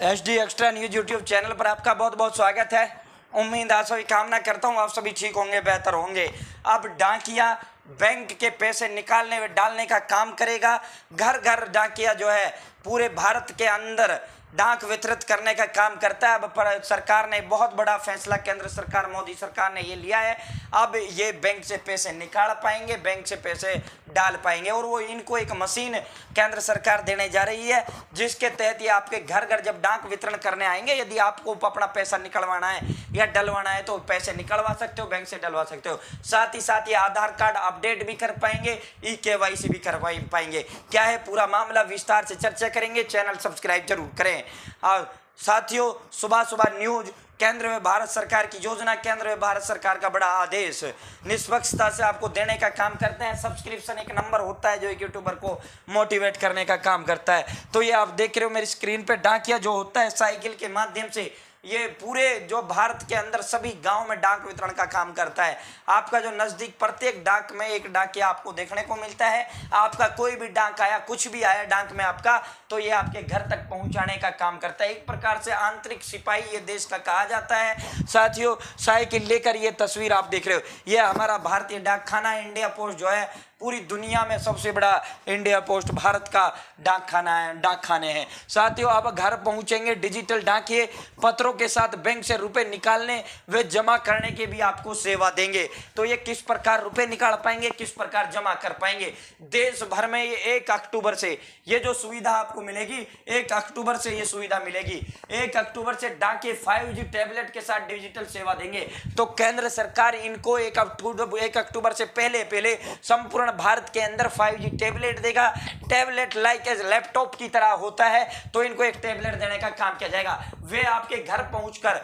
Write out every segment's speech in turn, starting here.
HD extra news YouTube channel पर आपका बहुत बहुत स्वागत है। उम्मीद आशा भी कामना करता हूँ आप सभी ठीक होंगे, बेहतर होंगे। अब डाकिया बैंक के पैसे निकालने व डालने का काम करेगा। घर घर डाकिया जो है पूरे भारत के अंदर डाक वितरित करने का काम करता है। अब सरकार ने बहुत बड़ा फैसला, केंद्र सरकार मोदी सरकार ने ये लिया है। अब ये बैंक से पैसे निकाल पाएंगे, बैंक से पैसे डाल पाएंगे और वो इनको एक मशीन केंद्र सरकार देने जा रही है, जिसके तहत ये आपके घर घर जब डाक वितरण करने आएंगे, यदि आपको अपना पैसा निकलवाना है या डलवाना है तो पैसे निकलवा सकते हो, बैंक से डलवा सकते हो। साथ ही साथ ये आधार कार्ड अपडेट भी कर पाएंगे, KYC भी करवा पाएंगे। क्या है पूरा मामला, विस्तार से चर्चा करेंगे। चैनल सब्सक्राइब जरूर करें। और साथियों, सुबह सुबह न्यूज, केंद्र में भारत सरकार की योजना, केंद्र में भारत सरकार का बड़ा आदेश निष्पक्षता से आपको देने का काम करते हैं। सब्सक्रिप्शन एक नंबर होता है जो एक यूट्यूबर को मोटिवेट करने का काम करता है। तो ये आप देख रहे हो मेरी स्क्रीन पे, डाकिया जो होता है साइकिल के माध्यम से ये पूरे जो भारत के अंदर सभी गांव में डाक वितरण का काम करता है। आपका जो नजदीक प्रत्येक डाक में एक डाकिया आपको देखने को मिलता है। आपका कोई भी डाक आया, कुछ भी आया डाक में आपका, तो ये आपके घर तक पहुंचाने का काम करता है। एक प्रकार से आंतरिक सिपाही ये देश का कहा जाता है। साथियों, साइकिल लेकर ये तस्वीर आप देख रहे हो, ये हमारा भारतीय डाक खाना इंडिया पोस्ट जो है पूरी दुनिया में सबसे बड़ा इंडिया पोस्ट भारत का डाक खाना है, डाक खाने हैं। साथियों, अब घर पहुंचेंगे डिजिटल डाकिये, पत्रों के साथ बैंक से रुपए निकालने व जमा करने की भी आपको सेवा देंगे। तो ये किस प्रकार रुपए निकाल पाएंगे, किस प्रकार जमा कर पाएंगे, देश भर में ये 1 अक्टूबर से ये जो सुविधा आपको मिलेगी, 1 अक्टूबर से ये सुविधा मिलेगी। 1 अक्टूबर से डाकिये 5G टैबलेट के साथ डिजिटल सेवा देंगे। तो केंद्र सरकार इनको 1 अक्टूबर से पहले संपूर्ण भारत के अंदर 5G टैबलेट देगा। टैबलेट लाइक एज लैपटॉप की तरह होता है, तो इनको एक टैबलेट देने का काम किया जाएगा। वे आपके घर पहुंचकर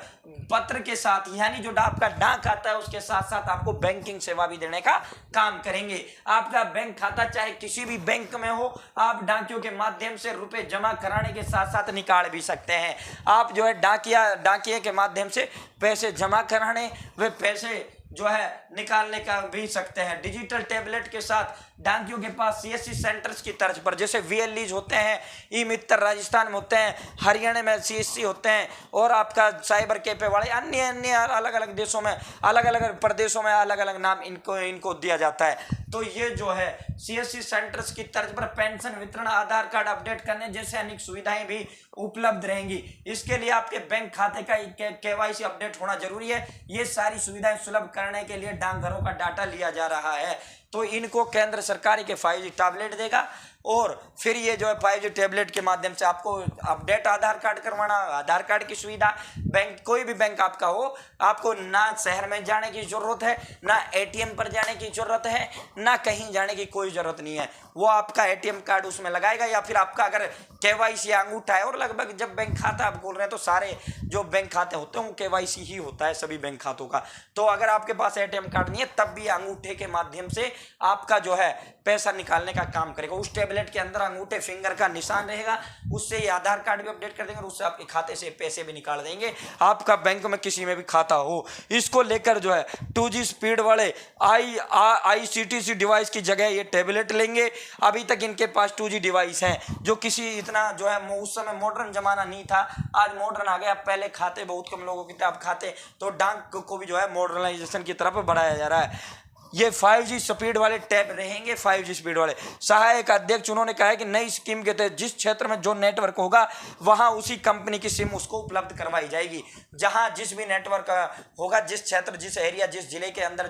पत्र के साथ, यानी जो आपका डाक आता है उसके साथ साथ आपको बैंकिंग सेवा भी देने का काम करेंगे। आपका बैंक खाता चाहे किसी भी बैंक में हो, आप डाकियों के माध्यम से रुपए जमा कराने के साथ साथ निकाल भी सकते हैं। आप जो है डाकिये के माध्यम से पैसे जमा कराने वे पैसे जो है निकालने का भी सकते हैं। डिजिटल टैबलेट के साथ डाकियों के पास CSC सेंटर्स की तर्ज पर, जैसे VLEs होते हैं, ई-मित्र राजस्थान में होते हैं, हरियाणा में CSC होते हैं, और आपका साइबर कैफे वाले अन्य अलग अलग देशों में, अलग अलग प्रदेशों में अलग अलग नाम इनको दिया जाता है। तो ये जो है CSC सेंटर्स की तर्ज पर पेंशन वितरण, आधार कार्ड अपडेट करने जैसे अनेक सुविधाएं भी उपलब्ध रहेंगी। इसके लिए आपके बैंक खाते का KYC अपडेट होना जरूरी है। ये सारी सुविधाएं सुलभ करने के लिए डाकघरों का डाटा लिया जा रहा है। तो इनको केंद्र सरकार के 5G टैबलेट देगा, और फिर ये जो है 5G टैबलेट के माध्यम से आपको अपडेट आधार कार्ड करवाना, आधार कार्ड की सुविधा, बैंक कोई भी बैंक आपका हो, आपको ना शहर में जाने की जरूरत है, ना ATM पर जाने की जरूरत है, ना कहीं जाने की कोई जरूरत नहीं है। वो आपका ATM कार्ड उसमें लगाएगा, या फिर आपका अगर KYC अंगूठा है, और लगभग जब बैंक खाता आप बोल रहे हैं तो सारे जो बैंक खाते होते हैं वो KYC ही होता है सभी बैंक खातों का। तो अगर आपके पास ATM कार्ड नहीं है तब भी अंगूठे के माध्यम से आपका जो है पैसा निकालने का काम करेगा। उस टैबलेट के अंदर अंगूठे फिंगर का निशान रहेगा, उससे ये आधार कार्ड भी अपडेट कर देंगे और उससे आपके खाते से पैसे भी निकाल देंगे। आपका बैंक में किसी में भी खाता हो, इसको लेकर जो है 2G स्पीड वाले ICTC डिवाइस की जगह ये टैबलेट लेंगे। अभी तक इनके पास 2G डिवाइस हैं, जो किसी इतना जो है उस समय मॉडर्न जमाना नहीं था, आज मॉडर्न आ गया। पहले खाते बहुत कम लोगों के थे, अब खाते, तो डाक को भी जो है मॉडर्नाइजेशन की तरफ बढ़ाया जा रहा है। ये 5G स्पीड वाले टैब रहेंगे, 5G स्पीड वाले। सहायक अध्यक्ष उन्होंने कहा है कि नई स्कीम के तहत जिस क्षेत्र में जो नेटवर्क होगा वहां उसी कंपनी की सिम उसको उपलब्ध करवाई जाएगी। जहां जिस भी नेटवर्क होगा, जिस क्षेत्र, जिस एरिया, जिस जिले के अंदर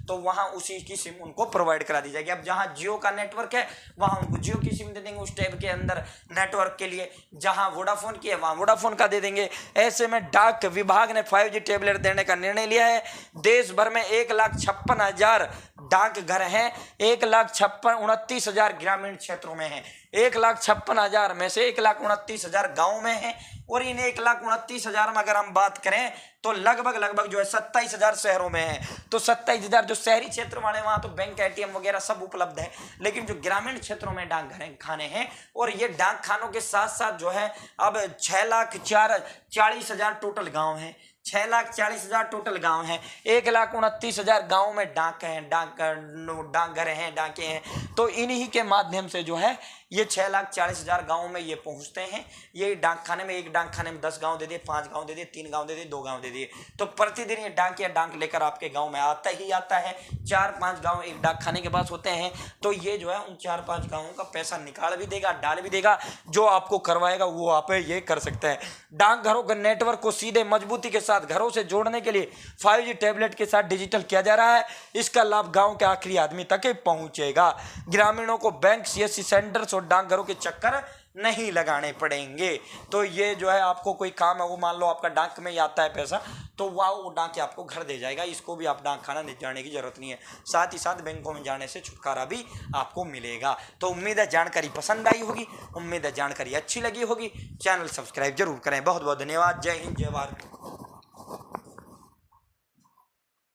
तो वहां उसी की सिम उनको प्रोवाइड करा दी जाएगी। अब जहां जियो का नेटवर्क है वहां उनको जियो की सिम दे देंगे उस टैब के अंदर नेटवर्क के लिए, जहां वोडाफोन की है वहां वोडाफोन का दे देंगे। ऐसे में डाक विभाग ने 5G टैबलेट देने का निर्णय लिया है। देश भर में 1,56,000 डाकघर हैं, 1,29,000 ग्रामीण क्षेत्रों में हैं, 1,56,000 में से 1,29,000 गाँव में हैं, और इन 1,29,000 में अगर हम बात करें तो लगभग जो है 27,000 शहरों में है। तो 27,000 जो शहरी क्षेत्र वाले वहां तो बैंक ATM वगैरह सब उपलब्ध है, लेकिन जो ग्रामीण क्षेत्रों में डाकघर खाने हैं, और ये डाक खानों के साथ साथ जो है अब 6,40,000 टोटल गाँव हैं, 6,40,000 टोटल गांव हैं, 1,29,000 गाँव में डाकघर हैं, डाके हैं। तो इन्हीं के माध्यम से जो है ये 6,40,000 गाँव में ये पहुँचते हैं। ये डाक खाने में, एक डाक खाने में 10 गाँव दे दिए, 5 गाँव दे दिए, 3 गाँव दे दिए, 2 गाँव दे दिए, तो प्रतिदिन ये डाकिया डाक लेकर आपके गाँव में आता ही आता है। 4-5 गाँव एक डाक खाने के पास होते हैं, तो ये जो है उन 4-5 गाँवों का पैसा निकाल भी देगा, डाल भी देगा। जो आपको करवाएगा वो आप ये कर सकते हैं। डाकघरों के नेटवर्क को सीधे मजबूती के साथ घरों से जोड़ने के लिए 5G टैबलेट के साथ डिजिटल किया जा रहा है। इसका लाभ गांव के आखिरी आदमी तक पहुंचेगा। ग्रामीणों को बैंक, CSC सेंटर्स और डाकघरों के चक्कर नहीं लगाने पड़ेंगे। तो ये जो है आपको कोई काम है, वो मान लो आपका डाक में ही आता है पैसा, तो वो डाक आपको घर दे जाएगा। इसको भी आप डाक खाना ले जाने की जरूरत नहीं है। साथ ही साथ बैंकों में जाने से छुटकारा भी आपको मिलेगा। तो उम्मीद है जानकारी पसंद आई होगी, उम्मीद है जानकारी अच्छी लगी होगी। चैनल सब्सक्राइब जरूर करें। बहुत बहुत धन्यवाद। जय हिंद, जय भारत।